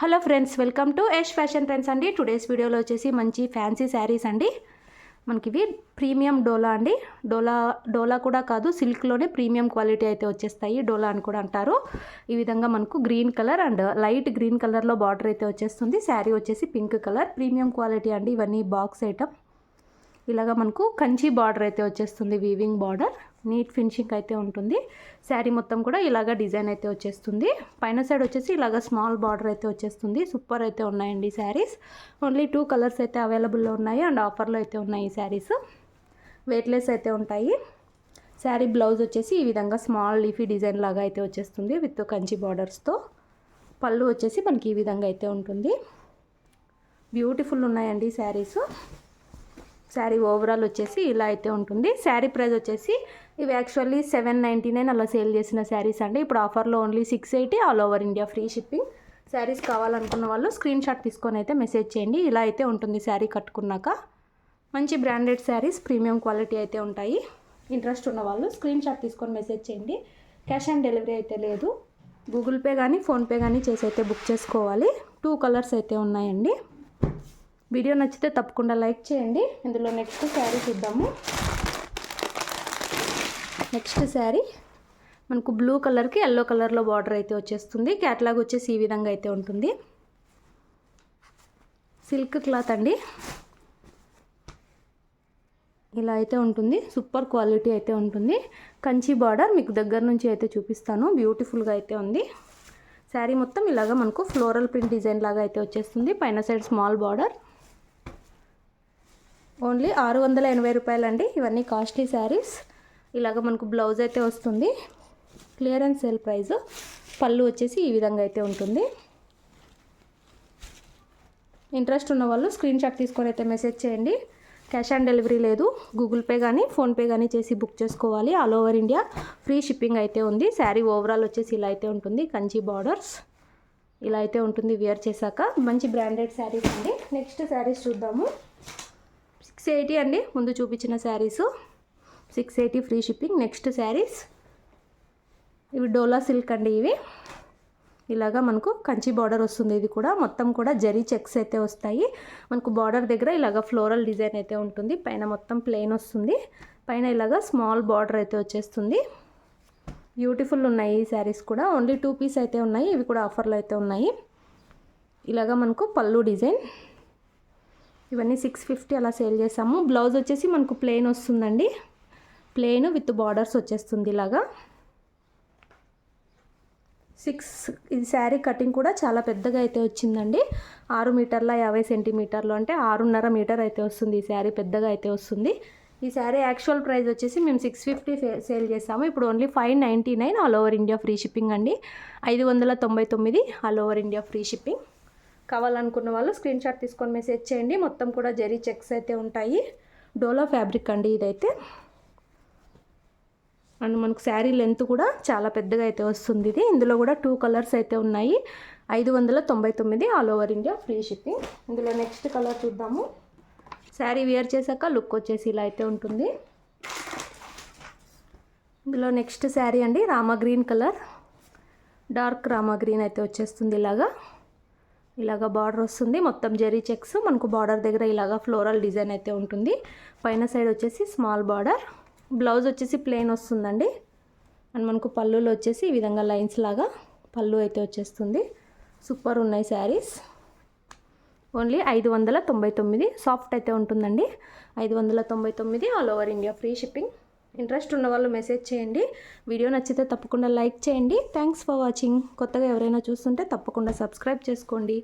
Hello friends, welcome to Yash fashion trends అండి. Today's వీడియోలో వచ్చేసి మంచి ఫ్యాన్సీ శారీస్ అండి. మనకి ఇవి ప్రీమియం డోలా అండి. డోలా కూడా కాదు, సిల్క్లోనే ప్రీమియం క్వాలిటీ అయితే వచ్చేస్తాయి. డోలా అని కూడా అంటారు. ఈ విధంగా మనకు green colour and light green కలర్లో బార్డర్ అయితే వచ్చేస్తుంది. శారీ వచ్చేసి పింక్ కలర్, ప్రీమియం క్వాలిటీ అండి. ఇవన్నీ బాక్స్ ఐటమ్. ఇలాగా మనకు కంచి బార్డర్ అయితే వచ్చేస్తుంది, వీవింగ్ బార్డర్, నీట్ ఫినిషింగ్ అయితే ఉంటుంది. శారీ మొత్తం కూడా ఇలాగ డిజైన్ అయితే వచ్చేస్తుంది. పైన సైడ్ వచ్చేసి ఇలాగ స్మాల్ బార్డర్ అయితే వచ్చేస్తుంది. సూపర్ అయితే ఉన్నాయండి శారీస్. ఓన్లీ 2 కలర్స్ అయితే అవైలబుల్లో ఉన్నాయి అండ్ ఆఫర్లో అయితే ఉన్నాయి ఈ శారీస్. వెయిట్లెస్ అయితే ఉంటాయి. శారీ బ్లౌజ్ వచ్చేసి ఈ విధంగా స్మాల్ లీఫీ డిజైన్ లాగా అయితే వచ్చేస్తుంది విత్ కంచి బార్డర్స్తో. పళ్ళు వచ్చేసి మనకి ఈ విధంగా అయితే ఉంటుంది. బ్యూటిఫుల్ ఉన్నాయండి శారీస్. శారీ ఓవరాల్ వచ్చేసి ఇలా అయితే ఉంటుంది. శారీ ప్రైస్ వచ్చేసి ఇవి యాక్చువల్లీ 799 అలా సేల్ చేసిన శారీస్ అండి. ఇప్పుడు ఆఫర్లో only 680, all over India free shipping. Saris కావాలనుకున్న వాళ్ళు స్క్రీన్ షాట్ తీసుకొని అయితే మెసేజ్ చేయండి. ఇలా అయితే ఉంటుంది శారీ కట్టుకున్నాక. మంచి బ్రాండెడ్ శారీస్, ప్రీమియం క్వాలిటీ అయితే ఉంటాయి. ఇంట్రెస్ట్ ఉన్న వాళ్ళు స్క్రీన్ షాట్ తీసుకొని మెసేజ్ చేయండి. క్యాష్ ఆన్ డెలివరీ అయితే లేదు. గూగుల్ పే కానీ ఫోన్పే కానీ చేసి అయితే బుక్ చేసుకోవాలి. 2 కలర్స్ అయితే ఉన్నాయండి. వీడియో నచ్చితే తప్పకుండా లైక్ చేయండి. ఇందులో నెక్స్ట్ శారీ చూద్దాము. నెక్స్ట్ శారీ మనకు బ్లూ కలర్కి ఎల్లో కలర్లో బార్డర్ అయితే వచ్చేస్తుంది. క్యాట్లాగ్ వచ్చేసి ఈ విధంగా అయితే ఉంటుంది. సిల్క్ క్లాత్ అండి. ఇలా అయితే ఉంటుంది. సూపర్ క్వాలిటీ అయితే ఉంటుంది. కంచి బార్డర్ మీకు దగ్గర నుంచి అయితే చూపిస్తాను. బ్యూటిఫుల్గా అయితే ఉంది. శారీ మొత్తం ఇలాగ మనకు ఫ్లోరల్ ప్రింట్ డిజైన్ లాగా అయితే వచ్చేస్తుంది. పైన సైడ్ స్మాల్ బార్డర్. ఓన్లీ 680 రూపాయలండి. ఇవన్నీ కాస్ట్లీ శారీస్. ఇలాగ మనకు బ్లౌజ్ అయితే వస్తుంది. Clearance sale price. పళ్ళు వచ్చేసి ఈ విధంగా అయితే ఉంటుంది. ఇంట్రెస్ట్ ఉన్న వాళ్ళు స్క్రీన్ షాట్ తీసుకొని అయితే మెసేజ్ చేయండి. క్యాష్ ఆన్ డెలివరీ లేదు. గూగుల్ పే కానీ ఫోన్పే కానీ చేసి బుక్ చేసుకోవాలి. All over India free shipping అయితే ఉంది. శారీ ఓవరాల్ వచ్చేసి ఇలా అయితే ఉంటుంది. కంచి బార్డర్స్ ఇలా అయితే ఉంటుంది వేర్ చేశాక. మంచి బ్రాండెడ్ శారీస్ అండి. నెక్స్ట్ శారీస్ చూద్దాము. 680 అండి. ముందు చూపించిన saris 680 free shipping. Next saris ఇవి డోలా సిల్క్ అండి. ఇవి ఇలాగా మనకు కంచి బార్డర్ వస్తుంది. ఇది కూడా మొత్తం కూడా జరీ చెక్స్ అయితే వస్తాయి. మనకు బార్డర్ దగ్గర ఇలాగ ఫ్లోరల్ డిజైన్ అయితే ఉంటుంది. పైన మొత్తం ప్లెయిన్ వస్తుంది. పైన ఇలాగ స్మాల్ బార్డర్ అయితే వచ్చేస్తుంది. బ్యూటిఫుల్ ఉన్నాయి ఈ శారీస్ కూడా. ఓన్లీ 2 పీస్ అయితే ఉన్నాయి. ఇవి కూడా ఆఫర్లో అయితే ఉన్నాయి. ఇలాగ మనకు పళ్ళు డిజైన్. ఇవన్నీ 650 అలా సేల్ చేసాము. బ్లౌజ్ వచ్చేసి మనకు ప్లెయిన్ వస్తుందండి. ప్లెయిన్ విత్ బార్డర్స్ వచ్చేస్తుంది ఇలాగా. ఇది శారీ కటింగ్ కూడా చాలా పెద్దగా అయితే వచ్చిందండి. 6 మీటర్ల 50 సెంటీమీటర్లు అంటే 6.5 మీటర్ అయితే వస్తుంది. ఈ శారీ పెద్దగా అయితే వస్తుంది. ఈ శారీ యాక్చువల్ ప్రైస్ వచ్చేసి మేము 650 సేల్ చేసాము. ఇప్పుడు only 599 all over India free shipping అండి. 599 all over India free shipping. కావాలనుకున్న వాళ్ళు స్క్రీన్ షాట్ తీసుకొని మెసేజ్ చేయండి. మొత్తం కూడా జరీ చెక్స్ అయితే ఉంటాయి. డోలా ఫ్యాబ్రిక్ అండి ఇదైతే. అండ్ మనకు శారీ లెంత్ కూడా చాలా పెద్దగా అయితే వస్తుంది ఇది. ఇందులో కూడా 2 కలర్స్ అయితే ఉన్నాయి. 599 all over India free shipping. ఇందులో నెక్స్ట్ కలర్ చూద్దాము. శారీ వేర్ చేశాక లుక్ వచ్చేసి ఇలా అయితే ఉంటుంది. ఇందులో నెక్స్ట్ శారీ అండి Rama green colour. Dark Rama green అయితే వచ్చేస్తుంది. ఇలాగా బార్డర్ వస్తుంది. మొత్తం జరీ చెక్స్. మనకు బార్డర్ దగ్గర ఇలాగా ఫ్లోరల్ డిజైన్ అయితే ఉంటుంది. పైన సైడ్ వచ్చేసి స్మాల్ బార్డర్. బ్లౌజ్ వచ్చేసి ప్లెయిన్ వస్తుందండి. అండ్ మనకు పళ్ళులో వచ్చేసి ఈ విధంగా లైన్స్ లాగా పళ్ళు అయితే వచ్చేస్తుంది. సూపర్ ఉన్నాయి శారీస్. ఓన్లీ 599. సాఫ్ట్ అయితే ఉంటుందండి. 599 all over India free shipping. Interest ఉన్న వాళ్ళు మెసేజ్ చేయండి. వీడియో నచ్చితే తప్పకుండా లైక్ చేయండి. Thanks for watching. కొత్తగా ఎవరైనా చూస్తుంటే తప్పకుండా సబ్స్క్రైబ్ చేసుకోండి.